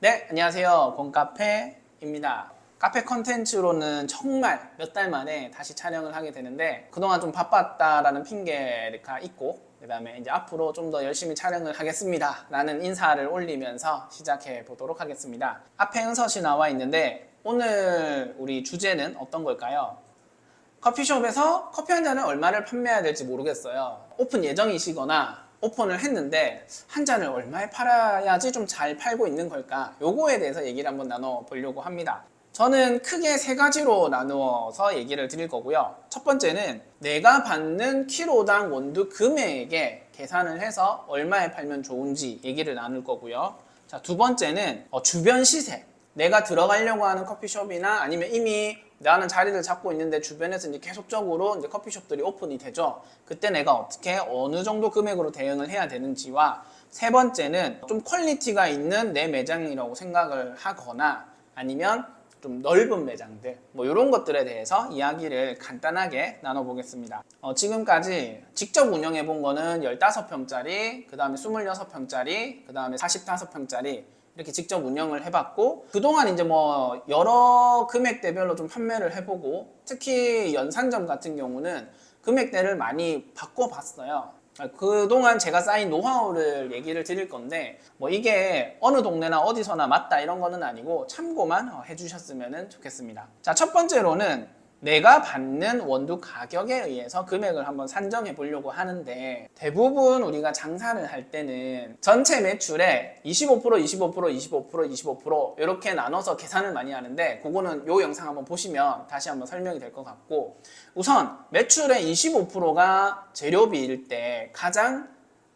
네, 안녕하세요. 곰카페입니다. 카페 컨텐츠로는 정말 몇 달 만에 다시 촬영을 하게 되는데 그동안 좀 바빴다라는 핑계가 있고 그 다음에 이제 앞으로 좀 더 열심히 촬영을 하겠습니다 라는 인사를 올리면서 시작해 보도록 하겠습니다. 앞에 은서시 나와 있는데 오늘 우리 주제는 어떤 걸까요? 커피숍에서 커피 한 잔을 얼마를 판매해야 될지 모르겠어요. 오픈 예정이시거나 오픈을 했는데 한 잔을 얼마에 팔아야지 좀 잘 팔고 있는 걸까? 요거에 대해서 얘기를 한번 나눠보려고 합니다. 저는 크게 세 가지로 나누어서 얘기를 드릴 거고요. 첫 번째는 내가 받는 키로당 원두 금액에 계산을 해서 얼마에 팔면 좋은지 얘기를 나눌 거고요. 자, 두 번째는 주변 시세. 내가 들어가려고 하는 커피숍이나 아니면 이미 나는 자리를 잡고 있는데 주변에서 이제 계속적으로 이제 커피숍들이 오픈이 되죠. 그때 내가 어떻게 어느 정도 금액으로 대응을 해야 되는지와 세 번째는 좀 퀄리티가 있는 내 매장이라고 생각을 하거나 아니면 좀 넓은 매장들 뭐 이런 것들에 대해서 이야기를 간단하게 나눠보겠습니다. 지금까지 직접 운영해 본 거는 15평짜리, 그 다음에 26평짜리, 그 다음에 45평짜리 이렇게 직접 운영을 해봤고 그동안 이제 뭐 여러 금액대별로 좀 판매를 해보고 특히 연산점 같은 경우는 금액대를 많이 바꿔봤어요. 그동안 제가 쌓인 노하우를 얘기를 드릴 건데 뭐 이게 어느 동네나 어디서나 맞다 이런 거는 아니고 참고만 해주셨으면 좋겠습니다. 자, 첫 번째로는 내가 받는 원두 가격에 의해서 금액을 한번 산정해 보려고 하는데 대부분 우리가 장사를 할 때는 전체 매출에 25%, 25%, 25%, 25% 이렇게 나눠서 계산을 많이 하는데 그거는 요 영상 한번 보시면 다시 한번 설명이 될 것 같고 우선 매출의 25%가 재료비일 때 가장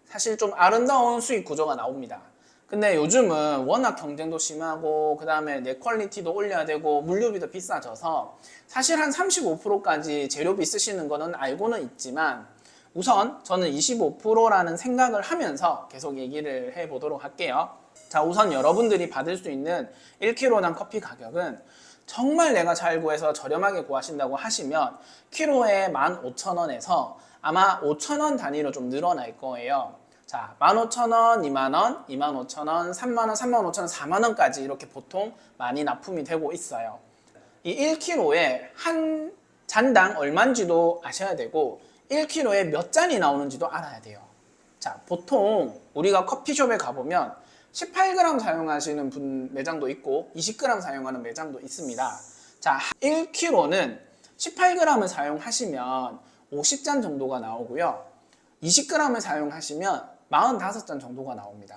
사실 좀 아름다운 수익 구조가 나옵니다. 근데 요즘은 워낙 경쟁도 심하고 그 다음에 내 퀄리티도 올려야 되고 물류비도 비싸져서 사실 한 35%까지 재료비 쓰시는 거는 알고는 있지만 우선 저는 25%라는 생각을 하면서 계속 얘기를 해보도록 할게요. 자, 우선 여러분들이 받을 수 있는 1kg당 커피 가격은 정말 내가 잘 구해서 저렴하게 구하신다고 하시면 키로에 15,000원에서 아마 5,000원 단위로 좀 늘어날 거예요. 자, 15,000원, 2만원, 25,000원, 3만원, 35,000원, 4만원까지 이렇게 보통 많이 납품이 되고 있어요. 이 1kg에 한 잔당 얼마인지도 아셔야 되고 1kg에 몇 잔이 나오는지도 알아야 돼요. 자, 보통 우리가 커피숍에 가보면 18g 사용하시는 분 매장도 있고 20g 사용하는 매장도 있습니다. 자, 1kg는 18g을 사용하시면 50잔 정도가 나오고요. 20g을 사용하시면 45잔 정도가 나옵니다.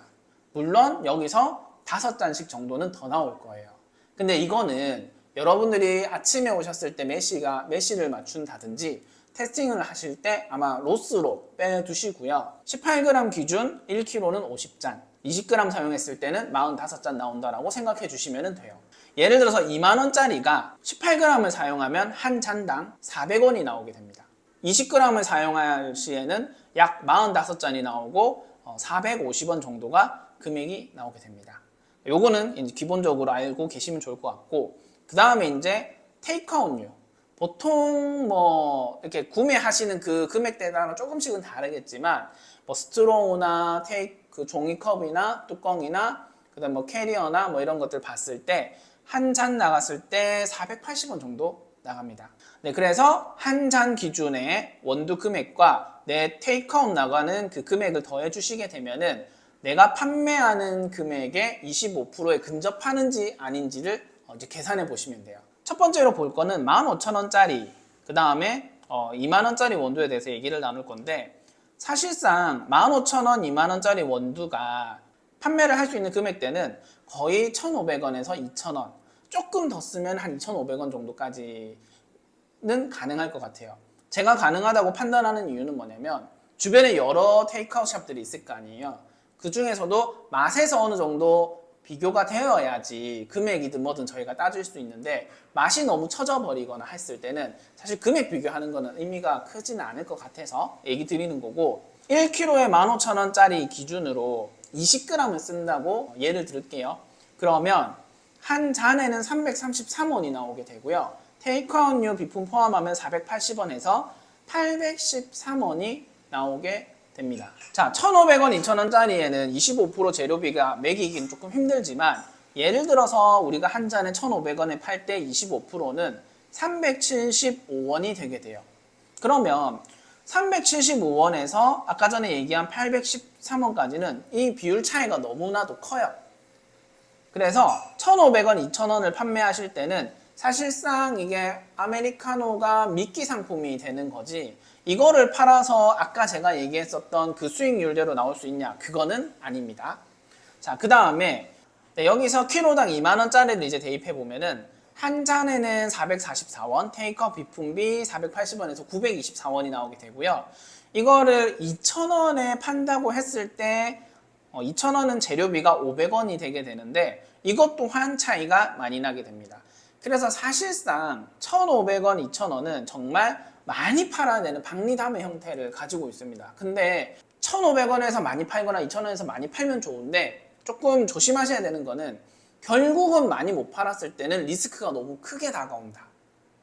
물론 여기서 5잔씩 정도는 더 나올 거예요. 근데 이거는 여러분들이 아침에 오셨을 때 매시를 맞춘다든지 테스팅을 하실 때 아마 로스로 빼두시고요. 18g 기준 1kg는 50잔, 20g 사용했을 때는 45잔 나온다라고 생각해 주시면 돼요. 예를 들어서 2만원짜리가 18g을 사용하면 한 잔당 400원이 나오게 됩니다. 20g을 사용할 시에는 약 45잔이 나오고 450원 정도가 금액이 나오게 됩니다. 요거는 이제 기본적으로 알고 계시면 좋을 것 같고 그 다음에 이제 테이크아웃류 보통 뭐 이렇게 구매하시는 그 금액대에 따라 조금씩은 다르겠지만 뭐 스트로우나 그 종이컵이나 뚜껑이나 그다음 뭐 캐리어나 뭐 이런 것들 봤을 때 한 잔 나갔을 때 480원 정도 나갑니다. 네, 그래서 한 잔 기준의 원두 금액과 내 테이크아웃 나가는 그 금액을 더해 주시게 되면은 내가 판매하는 금액의 25%에 근접하는지 아닌지를 이제 계산해 보시면 돼요. 첫 번째로 볼 거는 15,000원짜리 그 다음에 2만원짜리 원두에 대해서 얘기를 나눌 건데 사실상 15,000원, 2만원짜리 원두가 판매를 할 수 있는 금액대는 거의 1,500원에서 2,000원 조금 더 쓰면 한 2,500원 정도까지는 가능할 것 같아요. 제가 가능하다고 판단하는 이유는 뭐냐면 주변에 여러 테이크아웃 샵들이 있을 거 아니에요. 그 중에서도 맛에서 어느 정도 비교가 되어야지 금액이든 뭐든 저희가 따질 수 있는데 맛이 너무 처져버리거나 했을 때는 사실 금액 비교하는 거는 의미가 크지는 않을 것 같아서 얘기 드리는 거고 1kg에 15,000원짜리 기준으로 20g을 쓴다고 예를 들을게요. 그러면 한 잔에는 333원이 나오게 되고요. 테이크아웃류 비품 포함하면 480원에서 813원이 나오게 됩니다. 자, 1,500원, 2,000원짜리에는 25% 재료비가 매기긴 조금 힘들지만 예를 들어서 우리가 한 잔에 1,500원에 팔 때 25%는 375원이 되게 돼요. 그러면 375원에서 아까 전에 얘기한 813원까지는 이 비율 차이가 너무나도 커요. 그래서 1,500원, 2,000원을 판매하실 때는 사실상 이게 아메리카노가 미끼 상품이 되는 거지, 이거를 팔아서 아까 제가 얘기했었던 그 수익률대로 나올 수 있냐? 그거는 아닙니다. 자, 그 다음에 여기서 키로당 2만원짜리를 이제 대입해 보면은 한 잔에는 444원, 테이크아웃 비품비 480원에서 924원이 나오게 되고요. 이거를 2,000원에 판다고 했을 때 2,000원은 재료비가 500원이 되게 되는데 이것 또한 차이가 많이 나게 됩니다. 그래서 사실상 1,500원, 2,000원은 정말 많이 팔아야 되는 박리담의 형태를 가지고 있습니다. 근데 1,500원에서 많이 팔거나 2,000원에서 많이 팔면 좋은데 조금 조심하셔야 되는 거는 결국은 많이 못 팔았을 때는 리스크가 너무 크게 다가온다.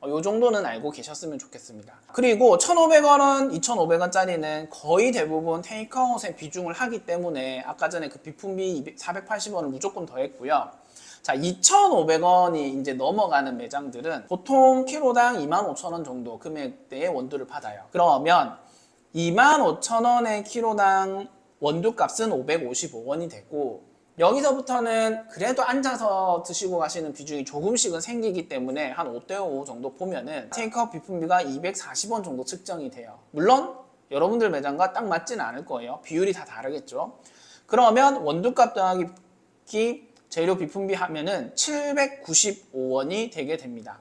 이 정도는 알고 계셨으면 좋겠습니다. 그리고 1,500원, 2,500원짜리는 거의 대부분 테이크아웃에 비중을 하기 때문에 아까 전에 그 비품비 480원을 무조건 더했고요. 자, 2,500원이 이제 넘어가는 매장들은 보통 키로당 25,000원 정도 금액대의 원두를 받아요. 그러면 25,000원의 키로당 원두값은 555원이 되고 여기서부터는 그래도 앉아서 드시고 가시는 비중이 조금씩은 생기기 때문에 한 5대5 정도 보면은 테이크아웃 비품비가 240원 정도 측정이 돼요. 물론 여러분들 매장과 딱 맞지는 않을 거예요. 비율이 다 다르겠죠. 그러면 원두값 더하기 재료 비품비 하면은 795원이 되게 됩니다.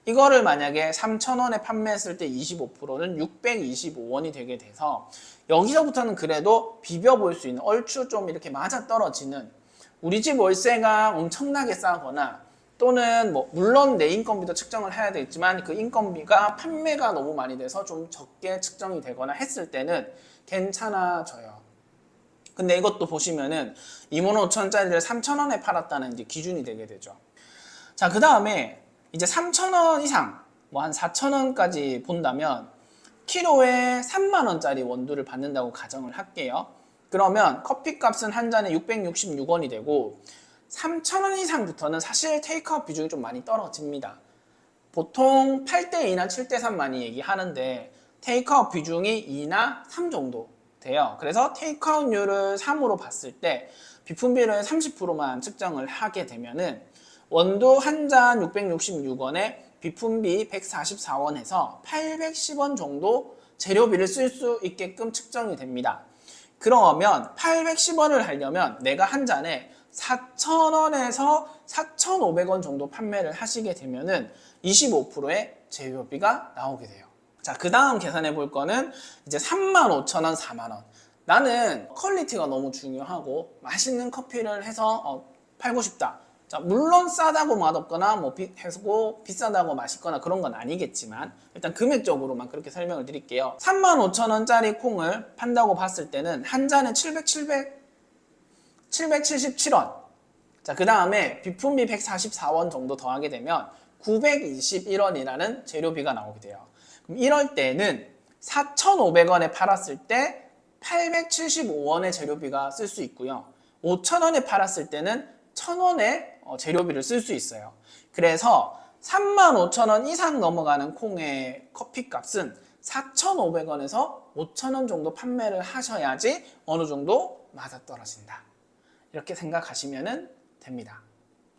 이거를 만약에 3,000원에 판매했을 때 25%는 625원이 되게 돼서 여기서부터는 그래도 비벼볼 수 있는, 얼추 좀 이렇게 맞아떨어지는, 우리 집 월세가 엄청나게 싸거나 또는 뭐 물론 내 인건비도 측정을 해야 되겠지만 그 인건비가 판매가 너무 많이 돼서 좀 적게 측정이 되거나 했을 때는 괜찮아져요. 근데 이것도 보시면은 25,000원짜리를 3,000원에 팔았다는 이제 기준이 되게 되죠. 자, 그 다음에 이제 3,000원 이상, 뭐 한 4,000원까지 본다면 키로에 3만원짜리 원두를 받는다고 가정을 할게요. 그러면 커피값은 한 잔에 666원이 되고 3,000원 이상부터는 사실 테이크아웃 비중이 좀 많이 떨어집니다. 보통 8대2나 7대3 많이 얘기하는데 테이크아웃 비중이 2나 3 정도 돼요. 그래서 테이크아웃률을 3으로 봤을 때 비품비를 30%만 측정을 하게 되면은 원두 한 잔 666원에 비품비 144원에서 810원 정도 재료비를 쓸 수 있게끔 측정이 됩니다. 그러면 810원을 하려면 내가 한 잔에 4,000원에서 4,500원 정도 판매를 하시게 되면은 25%의 재료비가 나오게 돼요. 자, 그 다음 계산해 볼 거는 이제 35,000원, 4만원. 나는 퀄리티가 너무 중요하고 맛있는 커피를 해서 팔고 싶다. 자, 물론 싸다고 맛없거나 뭐 비싸다고 맛있거나 그런 건 아니겠지만 일단 금액적으로만 그렇게 설명을 드릴게요. 35,000원짜리 콩을 판다고 봤을 때는 한 잔에 777원. 자, 그 다음에 비품비 144원 정도 더하게 되면 921원이라는 재료비가 나오게 돼요. 그럼 이럴 때는 4,500원에 팔았을 때 875원의 재료비가 쓸 수 있고요. 5,000원에 팔았을 때는 1,000원의 재료비를 쓸 수 있어요. 그래서 35,000원 이상 넘어가는 콩의 커피값은 4,500원에서 5,000원 정도 판매를 하셔야지 어느 정도 맞아떨어진다. 이렇게 생각하시면 됩니다.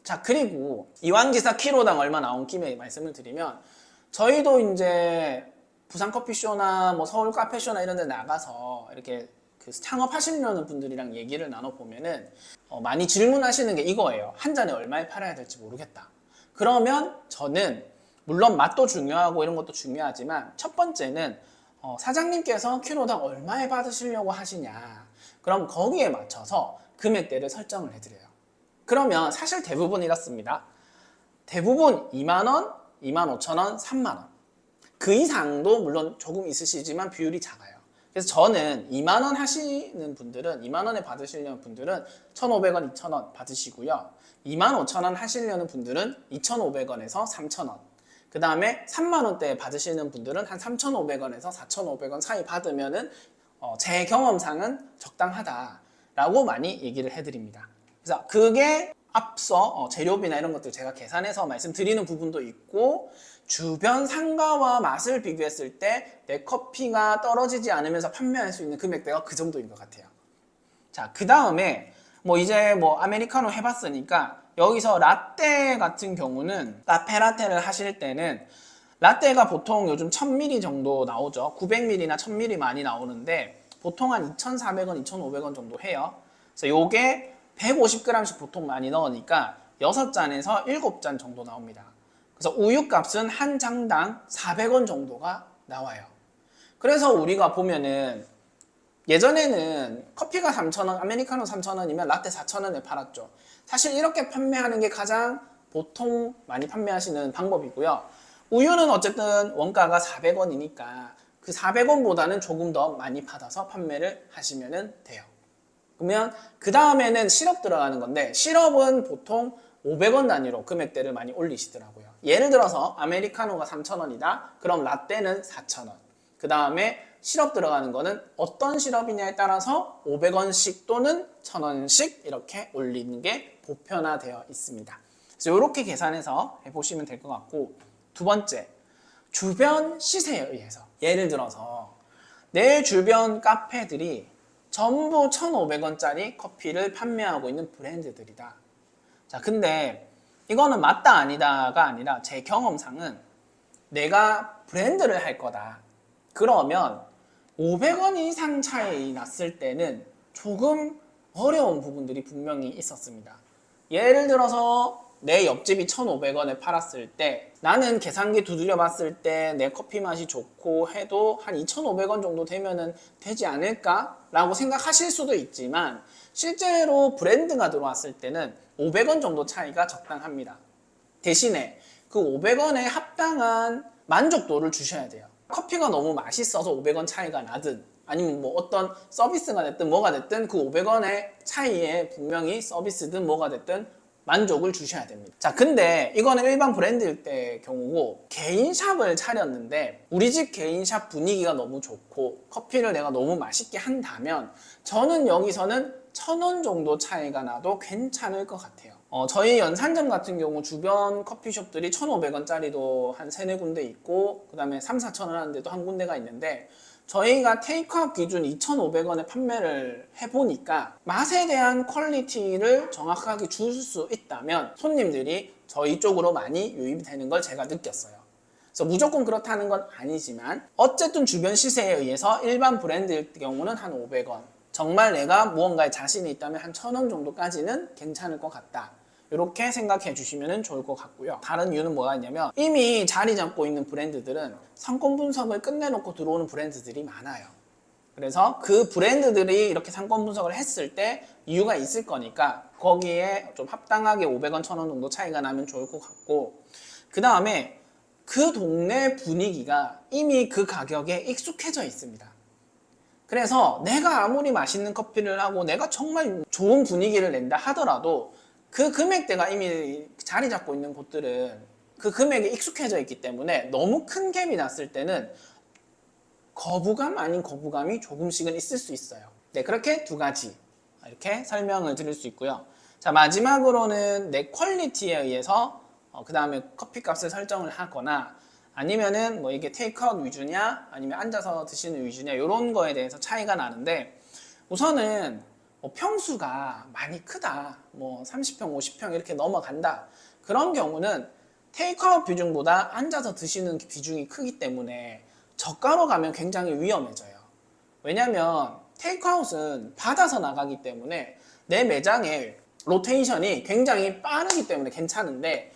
자, 그리고 이왕기사 키로당 얼마 나온 김에 말씀을 드리면 저희도 이제 부산 커피쇼나 뭐 서울 카페쇼나 이런 데 나가서 이렇게 그 창업하시려는 분들이랑 얘기를 나눠보면은 많이 질문하시는 게 이거예요. 한 잔에 얼마에 팔아야 될지 모르겠다. 그러면 저는 물론 맛도 중요하고 이런 것도 중요하지만 첫 번째는 사장님께서 키로당 얼마에 받으시려고 하시냐. 그럼 거기에 맞춰서 금액대를 설정을 해드려요. 그러면 사실 대부분 이렇습니다. 대부분 2만원, 25,000원, 3만원. 그 이상도 물론 조금 있으시지만 비율이 작아요. 그래서 저는 2만원 하시는 분들은, 2만원에 받으시려는 분들은 1,500원, 2,000원 받으시고요. 25,000원 하시려는 분들은 2,500원에서 3,000원. 그 다음에 3만원대 받으시는 분들은 한 3,500원에서 4,500원 사이 받으면은 제 경험상은 적당하다라고 많이 얘기를 해드립니다. 그래서 그게 앞서 재료비나 이런 것들 제가 계산해서 말씀드리는 부분도 있고, 주변 상가와 맛을 비교했을 때 내 커피가 떨어지지 않으면서 판매할 수 있는 금액대가 그 정도인 것 같아요. 자, 그 다음에 이제 아메리카노 해봤으니까 여기서 라떼 같은 경우는 카페라떼를 하실 때는 라떼가 보통 요즘 1000ml 정도 나오죠. 900ml나 1000ml 많이 나오는데 보통 한 2,400원, 2,500원 정도 해요. 그래서 요게 150g씩 보통 많이 넣으니까 6잔에서 7잔 정도 나옵니다. 그래서 우유 값은 한 장당 400원 정도가 나와요. 그래서 우리가 보면은 예전에는 커피가 3,000원, 아메리카노 3,000원이면 라떼 4,000원에 팔았죠. 사실 이렇게 판매하는 게 가장 보통 많이 판매하시는 방법이고요. 우유는 어쨌든 원가가 400원이니까 그 400원보다는 조금 더 많이 받아서 판매를 하시면 돼요. 그러면 그 다음에는 시럽 들어가는 건데, 시럽은 보통 500원 단위로 금액대를 많이 올리시더라고요. 예를 들어서 아메리카노가 3,000원이다. 그럼 라떼는 4,000원. 그 다음에 시럽 들어가는 거는 어떤 시럽이냐에 따라서 500원씩 또는 1,000원씩 이렇게 올리는 게 보편화되어 있습니다. 그래서 이렇게 계산해서 해보시면 될 것 같고, 두 번째, 주변 시세에 의해서. 예를 들어서 내 주변 카페들이 전부 1,500원짜리 커피를 판매하고 있는 브랜드들이다. 자, 근데 이거는 맞다 아니다가 아니라 제 경험상은 내가 브랜드를 할 거다. 그러면 500원 이상 차이 났을 때는 조금 어려운 부분들이 분명히 있었습니다. 예를 들어서 내 옆집이 1,500원에 팔았을 때 나는 계산기 두드려 봤을 때 내 커피 맛이 좋고 해도 한 2,500원 정도 되면은 되지 않을까? 라고 생각하실 수도 있지만 실제로 브랜드가 들어왔을 때는 500원 정도 차이가 적당합니다. 대신에 그 500원에 합당한 만족도를 주셔야 돼요. 커피가 너무 맛있어서 500원 차이가 나든 아니면 어떤 서비스가 됐든 뭐가 됐든 그 500원의 차이에 분명히 서비스든 뭐가 됐든 만족을 주셔야 됩니다. 자, 근데 이거는 일반 브랜드일 때 경우고, 개인 샵을 차렸는데 우리 집 개인 샵 분위기가 너무 좋고 커피를 내가 너무 맛있게 한다면 저는 여기서는 1,000원 정도 차이가 나도 괜찮을 것 같아요. 저희 연산점 같은 경우 주변 커피숍들이 1,500원짜리도 한 3-4군데 있고, 그 다음에 3-4,000원 하는 데도 한 군데가 있는데, 저희가 테이크아웃 기준 2,500원에 판매를 해보니까 맛에 대한 퀄리티를 정확하게 줄 수 있다면 손님들이 저희 쪽으로 많이 유입이 되는 걸 제가 느꼈어요. 그래서 무조건 그렇다는 건 아니지만 어쨌든 주변 시세에 의해서 일반 브랜드일 경우는 한 500원, 정말 내가 무언가에 자신이 있다면 한 1,000원 정도까지는 괜찮을 것 같다. 이렇게 생각해 주시면 좋을 것 같고요. 다른 이유는 뭐가 있냐면 이미 자리 잡고 있는 브랜드들은 상권 분석을 끝내놓고 들어오는 브랜드들이 많아요. 그래서 그 브랜드들이 이렇게 상권 분석을 했을 때 이유가 있을 거니까 거기에 좀 합당하게 500원, 1,000원 정도 차이가 나면 좋을 것 같고, 그 다음에 그 동네 분위기가 이미 그 가격에 익숙해져 있습니다. 그래서 내가 아무리 맛있는 커피를 하고 내가 정말 좋은 분위기를 낸다 하더라도 그 금액대가 이미 자리 잡고 있는 곳들은 그 금액에 익숙해져 있기 때문에 너무 큰 갭이 났을 때는 거부감 아닌 거부감이 조금씩은 있을 수 있어요. 네, 그렇게 두 가지 이렇게 설명을 드릴 수 있고요. 자, 마지막으로는 내 퀄리티에 의해서 그 다음에 커피값을 설정을 하거나 아니면은 이게 테이크아웃 위주냐 아니면 앉아서 드시는 위주냐 이런 거에 대해서 차이가 나는데, 우선은 평수가 많이 크다, 30평, 50평 이렇게 넘어간다, 그런 경우는 테이크아웃 비중보다 앉아서 드시는 비중이 크기 때문에 저가로 가면 굉장히 위험해져요. 왜냐면 테이크아웃은 받아서 나가기 때문에 내 매장의 로테이션이 굉장히 빠르기 때문에 괜찮은데,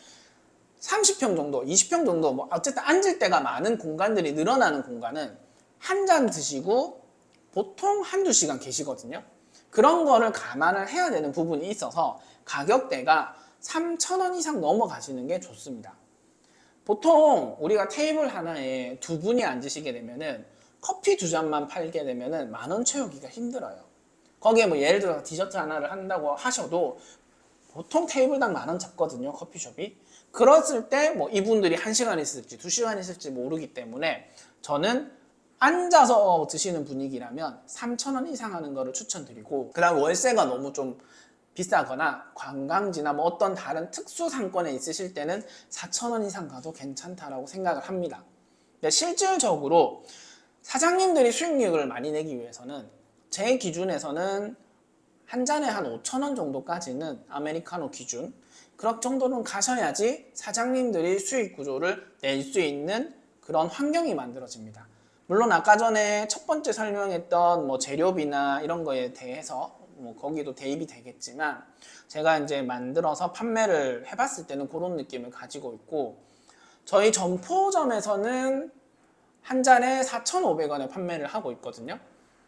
30평 정도, 20평 정도 어쨌든 앉을 때가 많은 공간들이 늘어나는 공간은 한 잔 드시고 보통 한두 시간 계시거든요. 그런 거를 감안을 해야 되는 부분이 있어서 가격대가 3,000원 이상 넘어가시는 게 좋습니다. 보통 우리가 테이블 하나에 두 분이 앉으시게 되면은 커피 두 잔만 팔게 되면은 10,000원 채우기가 힘들어요. 거기에 예를 들어서 디저트 하나를 한다고 하셔도 보통 테이블당 10,000원 잡거든요, 커피숍이. 그랬을 때 이분들이 1시간 있을지 2시간 있을지 모르기 때문에 저는 앉아서 드시는 분위기라면 3,000원 이상 하는 거를 추천드리고, 그 다음 월세가 너무 좀 비싸거나 관광지나 뭐 어떤 다른 특수 상권에 있으실 때는 4,000원 이상 가도 괜찮다라고 생각을 합니다. 근데 실질적으로 사장님들이 수익률을 많이 내기 위해서는 제 기준에서는 한 잔에 한 5,000원 정도까지는 아메리카노 기준 그런 정도는 가셔야지 사장님들이 수익 구조를 낼 수 있는 그런 환경이 만들어집니다. 물론 아까 전에 첫 번째 설명했던 뭐 재료비나 이런 거에 대해서 뭐 거기도 대입이 되겠지만 제가 이제 만들어서 판매를 해봤을 때는 그런 느낌을 가지고 있고 저희 점포점에서는 한 잔에 4,500원에 판매를 하고 있거든요.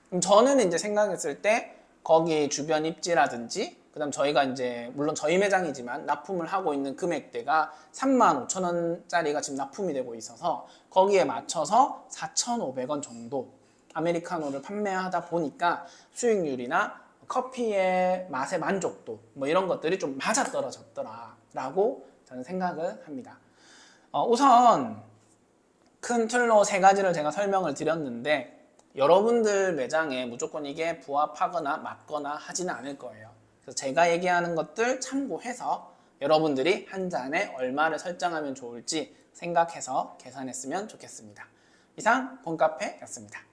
그럼 저는 이제 생각했을 때 거기 주변 입지라든지 그다음 저희가 이제 물론 저희 매장이지만 납품을 하고 있는 금액대가 35,000원짜리가 지금 납품이 되고 있어서 거기에 맞춰서 4,500원 정도 아메리카노를 판매하다 보니까 수익률이나 커피의 맛의 만족도 뭐 이런 것들이 좀 맞아떨어졌더라라고 저는 생각을 합니다. 우선 큰 틀로 세 가지를 제가 설명을 드렸는데 여러분들 매장에 무조건 이게 부합하거나 맞거나 하지는 않을 거예요. 그래서 제가 얘기하는 것들 참고해서 여러분들이 한 잔에 얼마를 설정하면 좋을지 생각해서 계산했으면 좋겠습니다. 이상 봄카페였습니다.